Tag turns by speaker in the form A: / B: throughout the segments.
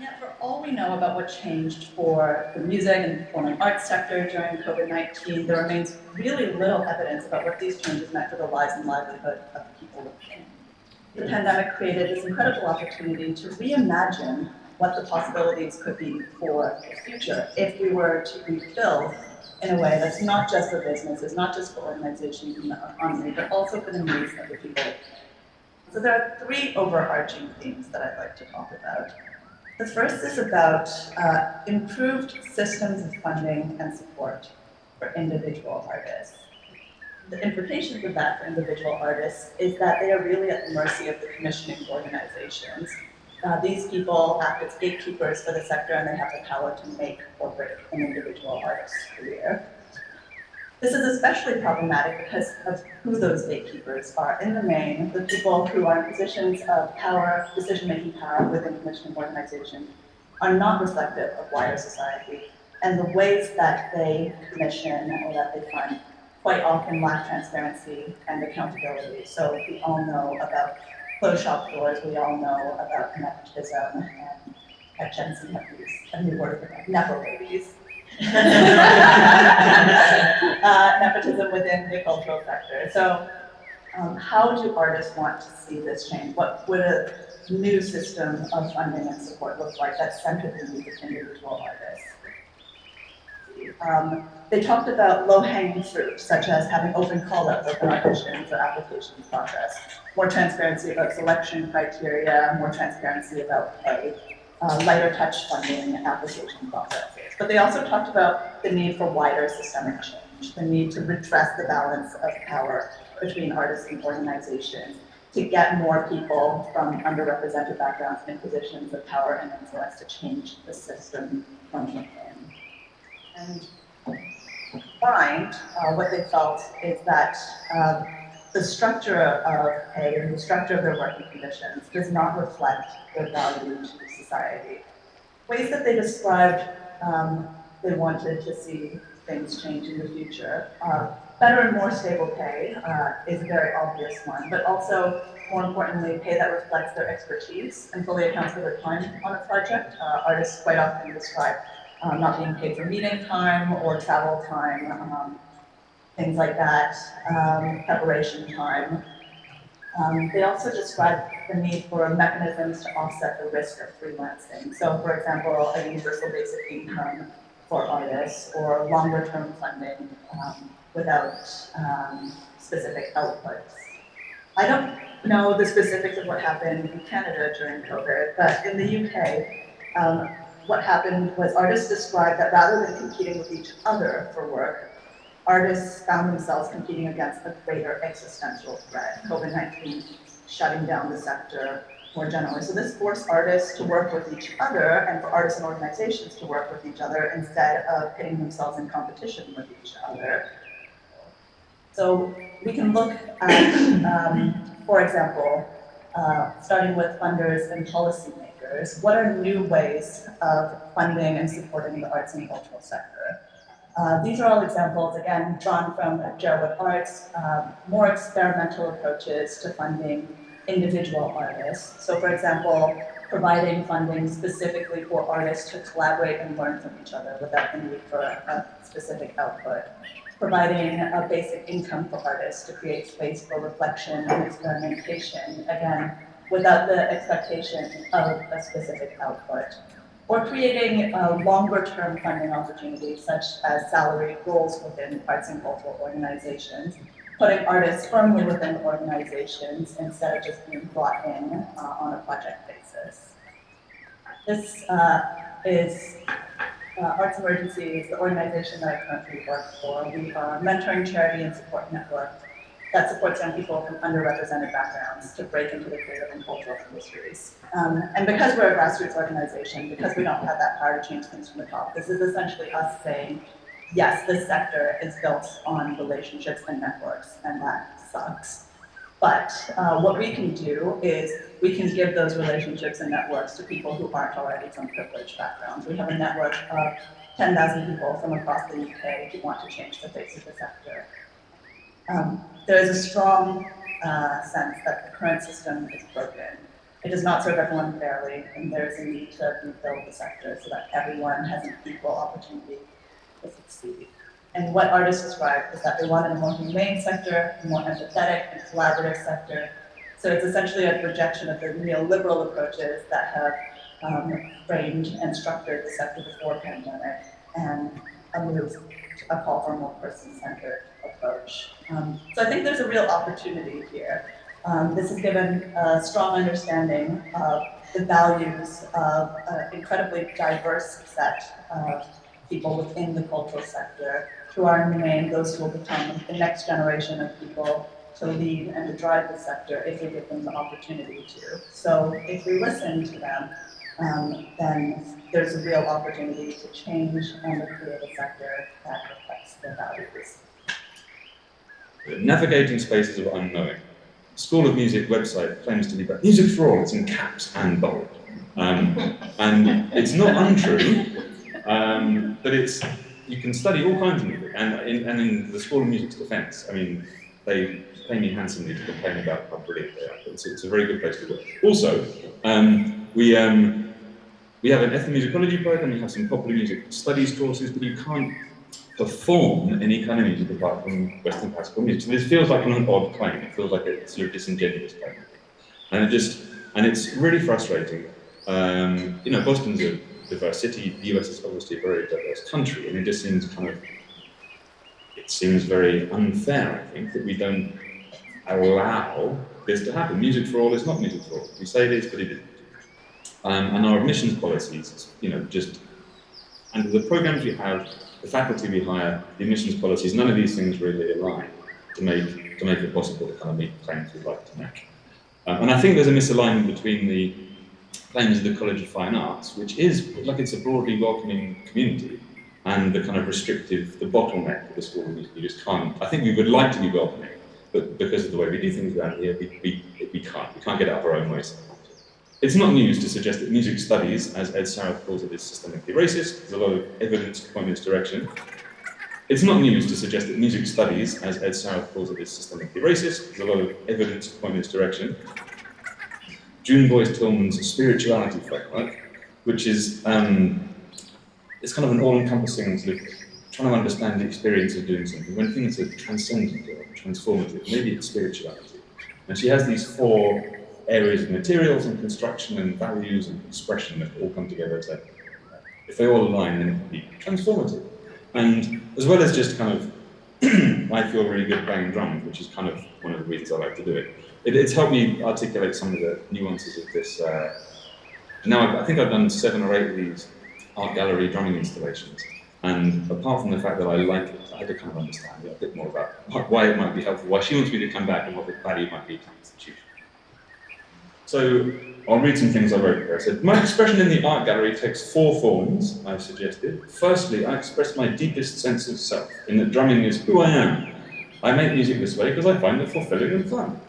A: And yet, for all we know about what changed for the music and performing arts sector during COVID-19, there remains really little evidence about what these changes meant for the lives and livelihood of the people within. The pandemic created this incredible opportunity to reimagine what the possibilities could be for the future if we were to rebuild in a way that's not just for businesses, not just for organizations and the economy, but also for the needs of the people. So there are three overarching themes that I'd like to talk about. The first is about improved systems of funding and support for individual artists. The implications of that for individual artists is that they are really at the mercy of the commissioning organizations. These people act as gatekeepers for the sector, and they have the power to make or break an individual artist's career. This is especially problematic because of who those gatekeepers are. In the main, the people who are in positions of power, decision-making power within commissioning organizations are not reflective of wider society, and the ways that they commission or that they fund quite often lack transparency and accountability. So we all know about closed shop doors, we all know about nepotism, and at Gen Z have used a new word for that, nepo babies. Nepotism within the cultural sector. So how do artists want to see this change? What would a new system of funding and support look like that's centered in the needs of individual artists? They talked about low-hanging fruit, such as having open call-ups, open auditions, or application process, more transparency about selection criteria, more transparency about pay, lighter touch funding application processes. But they also talked about the need for wider systemic change, the need to redress the balance of power between artists and organizations, to get more people from underrepresented backgrounds in positions of power and influence to change the system from within. And combined, what they felt is that the structure of pay and the structure of their working conditions does not reflect their value to society. Ways that they described they wanted to see things change in the future. Better and more stable pay is a very obvious one, but also, more importantly, pay that reflects their expertise and fully accounts for their time on a project. Artists quite often describe not being paid for meeting time or travel time, things like that, preparation time. They also describe the need for mechanisms to offset the risk of freelancing. So, for example, a universal basic income for artists or longer-term funding without specific outputs. I don't know the specifics of what happened in Canada during COVID, but in the UK, what happened was artists described that rather than competing with each other for work, artists found themselves competing against a greater existential threat, COVID-19 shutting down the sector more generally. So this forced artists to work with each other and for artists and organizations to work with each other instead of pitting themselves in competition with each other. So we can look at, for example, starting with funders and policymakers, what are new ways of funding and supporting the arts and cultural sector? These are all examples, again, drawn from Jerwood Arts, more experimental approaches to funding individual artists. So, for example, providing funding specifically for artists to collaborate and learn from each other without the need for a specific output. Providing a basic income for artists to create space for reflection and experimentation, again, without the expectation of a specific output. Or creating longer-term funding opportunities, such as salary roles within arts and cultural organizations, putting artists firmly within organizations instead of just being brought in on a project basis. This is Arts Emergencies, the organization that I currently work for. We are a mentoring charity and support network that supports young people from underrepresented backgrounds to break into the creative and cultural industries. And because we're a grassroots organization, because we don't have that power to change things from the top, this is essentially us saying, yes, this sector is built on relationships and networks, and that sucks. But what we can do is we can give those relationships and networks to people who aren't already from privileged backgrounds. We have a network of 10,000 people from across the UK who want to change the face of the sector. There is a strong sense that the current system is broken. It does not serve everyone fairly, and there is a need to rebuild the sector so that everyone has an equal opportunity to succeed. And what artists described is that they wanted a more humane sector, a more empathetic and collaborative sector. So it's essentially a rejection of the neoliberal approaches that have framed and structured the sector before pandemic, and a move to a call for a more person-centered approach. So I think there's a real opportunity here. This has given a strong understanding of the values of an incredibly diverse set of people within the cultural sector, who are in the main those who will become the next generation of people to lead and to drive the sector if we give them the opportunity to. So if we listen to them, then there's a real opportunity to change and to create a sector that reflects their values.
B: Navigating spaces of unknowing. School of Music website claims to be about music for all. It's in caps and bold. And it's not untrue, but you can study all kinds of music. And in the School of Music's defense, I mean, they pay me handsomely to complain about how brilliant they are. It's a very good place to work. Also, we have an ethnomusicology program, we have some popular music studies courses, but you can't perform any kind of music apart from Western classical music. So this feels like an odd claim. It feels like a sort of disingenuous claim. And it's really frustrating. Boston's a diverse city. The US is obviously a very diverse country, and it just seems it seems very unfair, I think, that we don't allow this to happen. Music for all is not music for all. We say it is, but it isn't. And our admissions policies, and the programs we have, the faculty we hire, the admissions policies, none of these things really align to make it possible to kind of meet the claims we'd like to make. And I think there's a misalignment between the claims of the College of Fine Arts, which is like it's a broadly welcoming community, and the kind of restrictive, the bottleneck of the school. You just can't. I think we would like to be welcoming, but because of the way we do things around here, we can't. We can't get up our own ways. It's not news to suggest that music studies, as Ed Sareth calls it, is systemically racist. There's a lot of evidence to point in this direction. It's not news to suggest that music studies, as Ed Sareth calls it, is systemically racist. There's a lot of evidence to point in this direction. June Boyce Tillman's spirituality framework, which is it's kind of an all-encompassing sort of trying to understand the experience of doing something. When things are transcendent or transformative, maybe it's spirituality. And she has these 4 areas of materials and construction and values and expression that all come together to, if they all align, then it can be transformative. And as well as just kind of, I feel really good playing drums, which is kind of one of the reasons I like to do it. It's helped me articulate some of the nuances of this. Now, I think I've done 7 or 8 of these art gallery drumming installations. And apart from the fact that I like it, I had to kind of understand a bit more about why it might be helpful, why she wants me to come back, and what the value might be to the institution. So I'll read some things I wrote here. I said, my expression in the art gallery takes 4 forms, I've suggested. Firstly, I express my deepest sense of self, in that drumming is who I am. I make music this way because I find it fulfilling and fun.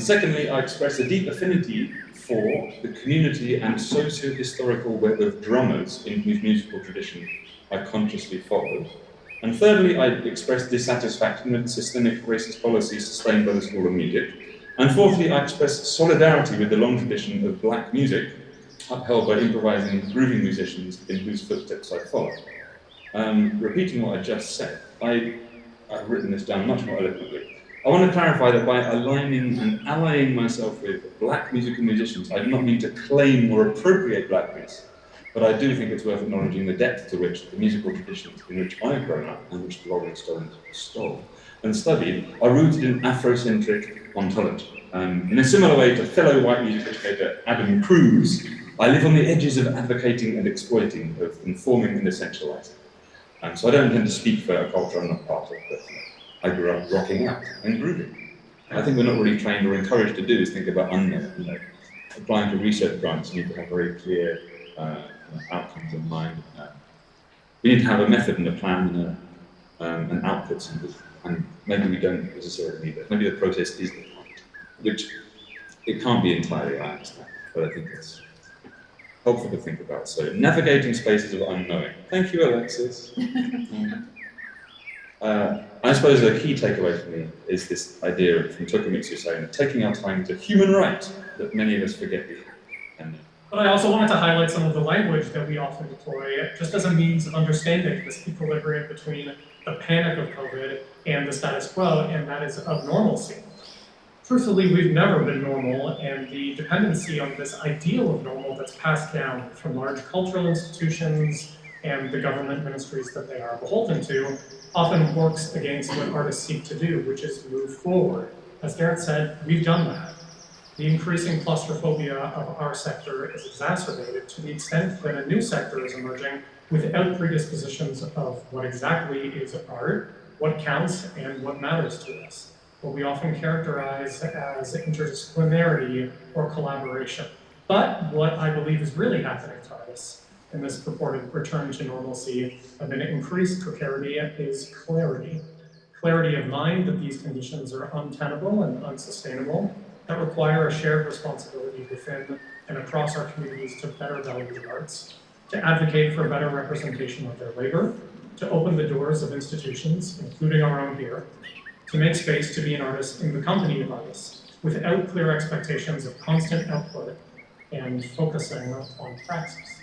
B: Secondly, I express a deep affinity for the community and socio-historical web of drummers in whose musical tradition I consciously follow. And thirdly, I express dissatisfaction with systemic racist policies sustained by the School of Music. And fourthly, I express solidarity with the long tradition of black music upheld by improvising, grooving musicians in whose footsteps I follow. Repeating what I just said, I've written this down much more eloquently. I want to clarify that by aligning and allying myself with black musical musicians, I do not mean to claim or appropriate blackness, but I do think it's worth acknowledging the depth to which the musical traditions in which I've grown up and which the Rolling Stones stole and studied are rooted in Afrocentric ontology. In a similar way to fellow white music educator Adam Cruz, I live on the edges of advocating and exploiting, of informing and essentializing. So I don't intend to speak for a culture I'm not part of, but I grew up rocking out and grooving. I think we're not really trained or encouraged to do is think about unknown. Applying to research grants, you need to have very clear outcomes in mind. We need to have a method and a plan and outputs, and maybe we don't necessarily need it. Maybe the process is the point, which it can't be entirely, I understand, but I think it's helpful to think about. So, navigating spaces of unknowing. Thank you, Alexis. I suppose the key takeaway for me is this idea from Tokumitsu saying, taking our time is a human right that many of us forget we Ken.
C: But I also wanted to highlight some of the language that we often deploy just as a means of understanding this equilibrium between the panic of COVID and the status quo, and that is of normalcy. Truthfully, we've never been normal, and the dependency on this ideal of normal that's passed down from large cultural institutions and the government ministries that they are beholden to often works against what artists seek to do, which is move forward. As Garrett said, we've done that. The increasing claustrophobia of our sector is exacerbated to the extent that a new sector is emerging without predispositions of what exactly is art, what counts, and what matters to us, what we often characterize as interdisciplinarity or collaboration. But what I believe is really happening to artists in this purported return to normalcy of an increased precarity is clarity. Clarity of mind that these conditions are untenable and unsustainable, that require a shared responsibility within and across our communities to better value the arts, to advocate for better representation of their labor, to open the doors of institutions, including our own here, to make space to be an artist in the company of artists, without clear expectations of constant output and focusing on praxis.